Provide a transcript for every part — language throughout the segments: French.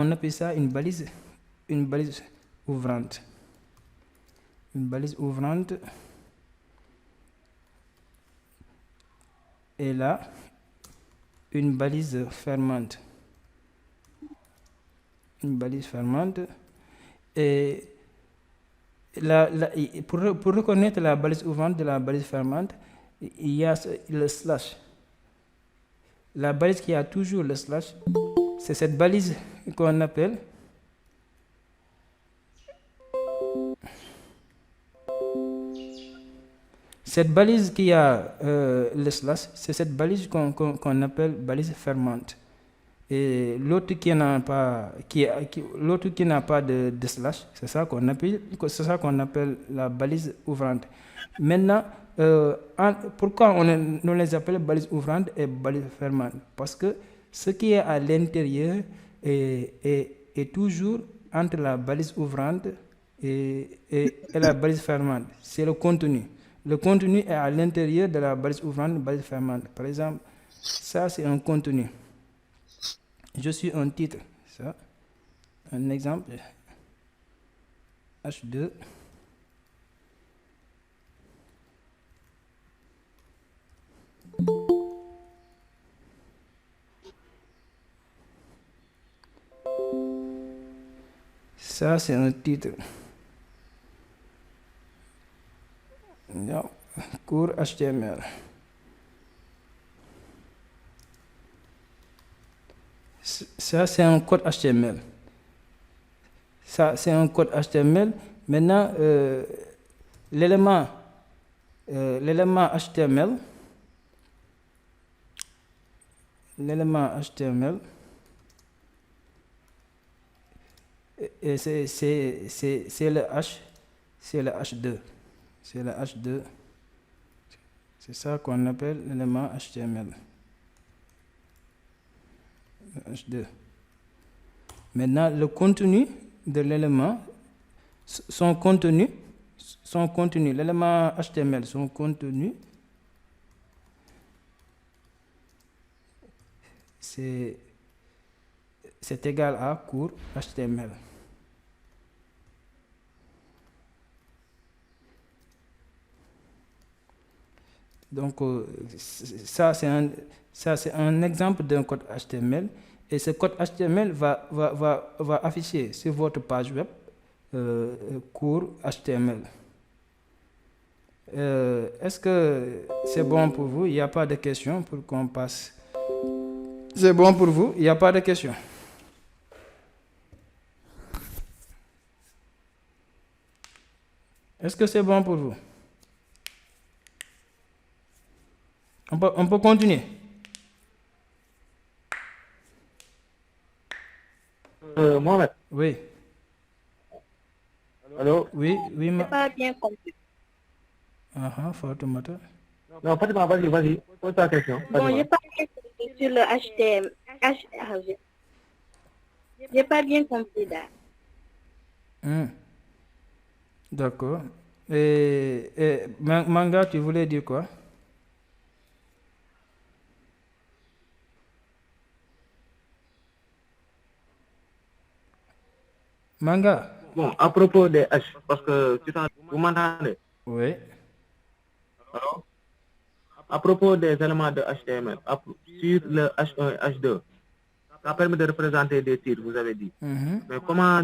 On appelle ça une balise ouvrante. Une balise ouvrante et là, une balise fermante. Une balise fermante. Et pour reconnaître la balise ouvrante de la balise fermante, il y a le slash. La balise qui a toujours le slash, c'est cette balise qu'on appelle cette balise qui a le slash, c'est cette balise qu'on appelle balise fermante. Et l'autre qui n'a pas, l'autre qui n'a pas de slash, c'est ça qu'on appelle la balise ouvrante. Maintenant, pourquoi on les appelle balises ouvrantes et balises fermantes? Parce que ce qui est à l'intérieur est toujours entre la balise ouvrante et la balise fermante. C'est le contenu. Le contenu est à l'intérieur de la balise ouvrante, balise fermante. Par exemple, ça c'est un contenu. Je suis un titre. Ça, un exemple. H2. Ça, c'est un titre. Cours HTML. Ça, c'est un code HTML. Ça, c'est un code HTML. Maintenant, l'élément HTML, c'est le H, c'est le H2. C'est le H2. C'est ça qu'on appelle l'élément HTML. H2. Maintenant, le contenu de l'élément, son contenu, l'élément HTML, son contenu, c'est égal à cours HTML. Donc, ça, c'est un exemple d'un code HTML. Et ce code HTML va afficher sur votre page web cours HTML. Est-ce que c'est bon pour vous? Il n'y a pas de questions pour qu'on passe. C'est bon pour vous? Il n'y a pas de questions? Est-ce que c'est bon pour vous? On peut continuer. Mohamed. Oui. Allô? Oui. Je n'ai pas bien compris. Fatoumata. Non, Fatima, vas-y. Pose ta question. Bon, je n'ai pas bien compris sur le HTML. Je n'ai pas bien compris là. D'accord. Et Manga, tu voulais dire quoi? Manga? Bon, à propos des H, parce que vous m'entendez? Oui. Alors, à propos des éléments de HTML, sur le H1 et H2, ça permet de représenter des titres, vous avez dit. Mais comment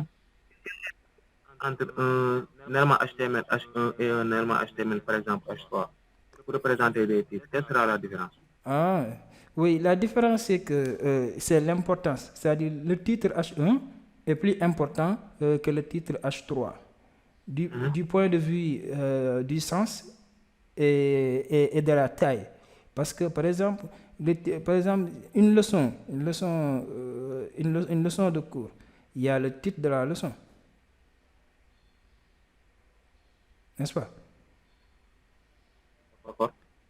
entre un élément HTML H1 et un élément HTML, par exemple H3, pour représenter des titres, quelle sera la différence? Oui, la différence c'est que c'est l'importance. C'est-à-dire le titre H1 est plus important que le titre H3. Du point de vue du sens et de la taille. Parce que par exemple, une leçon de cours, il y a le titre de la leçon. N'est-ce pas?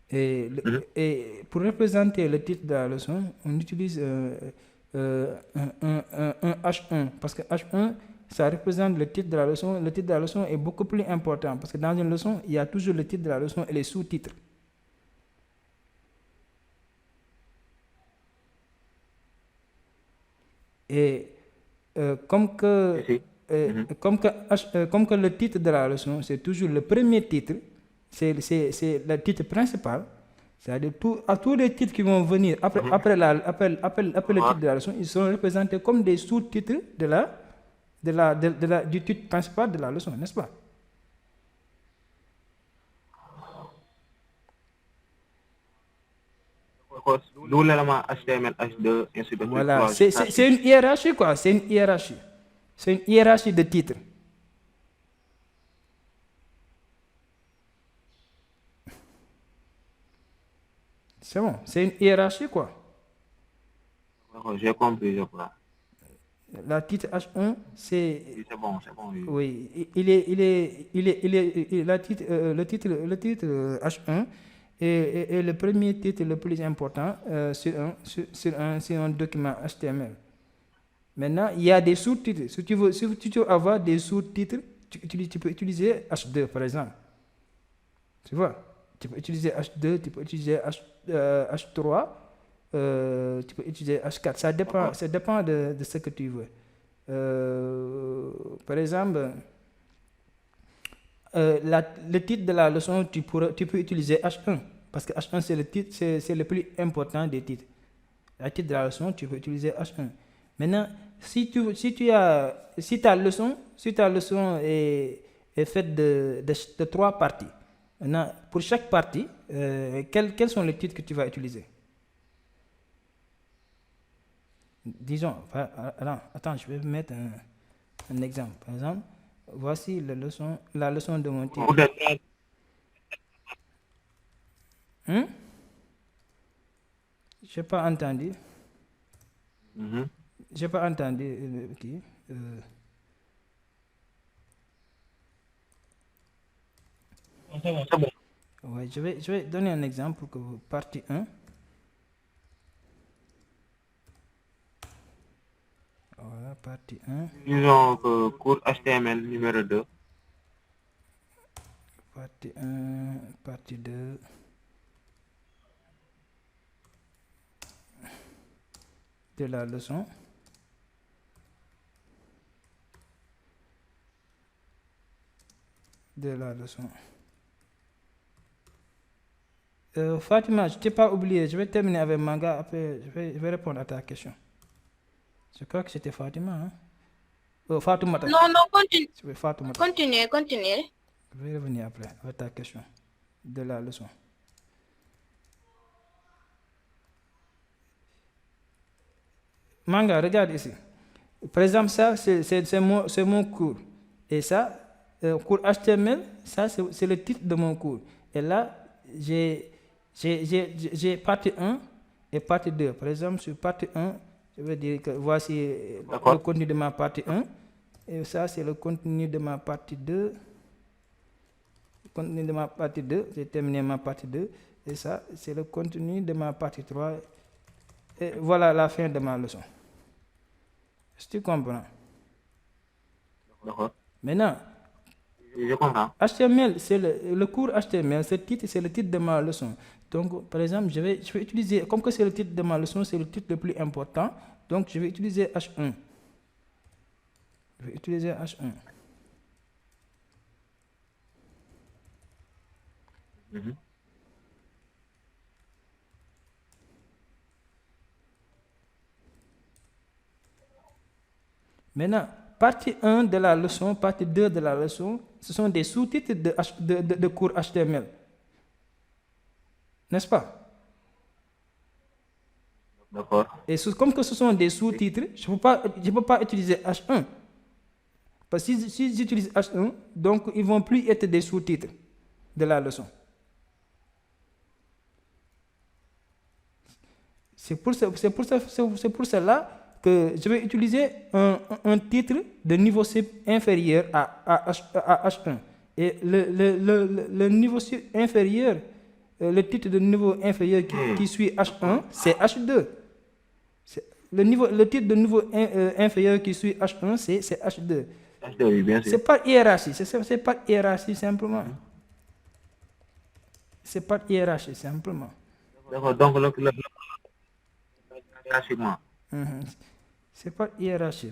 Et pour représenter le titre de la leçon, on utilise un H1. Parce que H1, ça représente le titre de la leçon. Le titre de la leçon est beaucoup plus important. Parce que dans une leçon, il y a toujours le titre de la leçon et les sous-titres. Et comme que, Si. comme que le titre de la leçon, c'est toujours le premier titre, c'est le titre principal. C'est-à-dire à tous les titres qui vont venir après le titre de la leçon, ils sont représentés comme des sous-titres du titre principal de la leçon, n'est-ce pas? D'où l'élément HTML, H2, ainsi de suite. Voilà, c'est une hiérarchie, quoi. C'est une hiérarchie. C'est une hiérarchie de titres. C'est bon, c'est une hiérarchie, quoi. J'ai compris, je crois. La titre H1, c'est... Oui, c'est bon, oui. Oui, le titre H1 est le premier titre le plus important sur un document HTML. Maintenant, il y a des sous-titres. Si tu veux avoir des sous-titres, tu peux utiliser H2, par exemple. Tu vois? Tu peux utiliser H2, tu peux utiliser H3, tu peux utiliser H4. Ça dépend de ce que tu veux. Par exemple, le titre de la leçon, tu peux utiliser H1, parce que H1 c'est le titre, c'est le plus important des titres. Le titre de la leçon, tu peux utiliser H1. Maintenant, si ta leçon est faite de 3 parties, maintenant, pour chaque partie, quels sont les titres que tu vas utiliser? Disons, attends, je vais mettre un exemple. Par exemple, voici la leçon de mon titre. Je n'ai pas entendu. J'ai pas entendu. C'est bon. Ouais, je vais donner un exemple pour que vous partie 1. Voilà, partie 1. Disons que cours HTML numéro 2. Partie 1, partie 2. De la leçon. Fatima, je ne t'ai pas oublié. Je vais terminer avec Manga. Après, je vais répondre à ta question. Je crois que c'était Fatima. Hein? Fatoumata. Non, continue. Fatoumata. Continuez. Je vais revenir après avec ta question de la leçon. Manga, regarde ici. Par exemple, ça, c'est mon cours. Et ça, cours HTML, ça, c'est le titre de mon cours. Et là, j'ai partie 1 et partie 2. Par exemple, sur partie 1, je vais dire que voici le contenu de ma partie 1. Et ça, c'est le contenu de ma partie 2. Le contenu de ma partie 2, j'ai terminé ma partie 2. Et ça, c'est le contenu de ma partie 3. Et voilà la fin de ma leçon. Est-ce que tu comprends? D'accord. Maintenant, je comprends. HTML, c'est le cours HTML, c'est le titre de ma leçon. Donc, par exemple, je vais utiliser, comme que c'est le titre de ma leçon, c'est le titre le plus important. Donc, je vais utiliser H1. Maintenant, partie 1 de la leçon, partie 2 de la leçon, ce sont des sous-titres de cours HTML. N'est-ce pas? D'accord. Et comme que ce sont des sous-titres, je ne peux pas utiliser H1. Parce que si j'utilise H1, donc ils ne vont plus être des sous-titres de la leçon. C'est pour cela que je vais utiliser un titre de niveau C inférieur à H1. Et le niveau C inférieur, le titre de niveau inférieur qui suit H1, c'est H2. Le titre de niveau inférieur qui suit H1, c'est H2. H2, oui, bien sûr. C'est pas hiérarchie, c'est pas hiérarchie simplement. C'est pas hiérarchie simplement. D'accord, donc hiérarchiquement. C'est pas hiérarchie.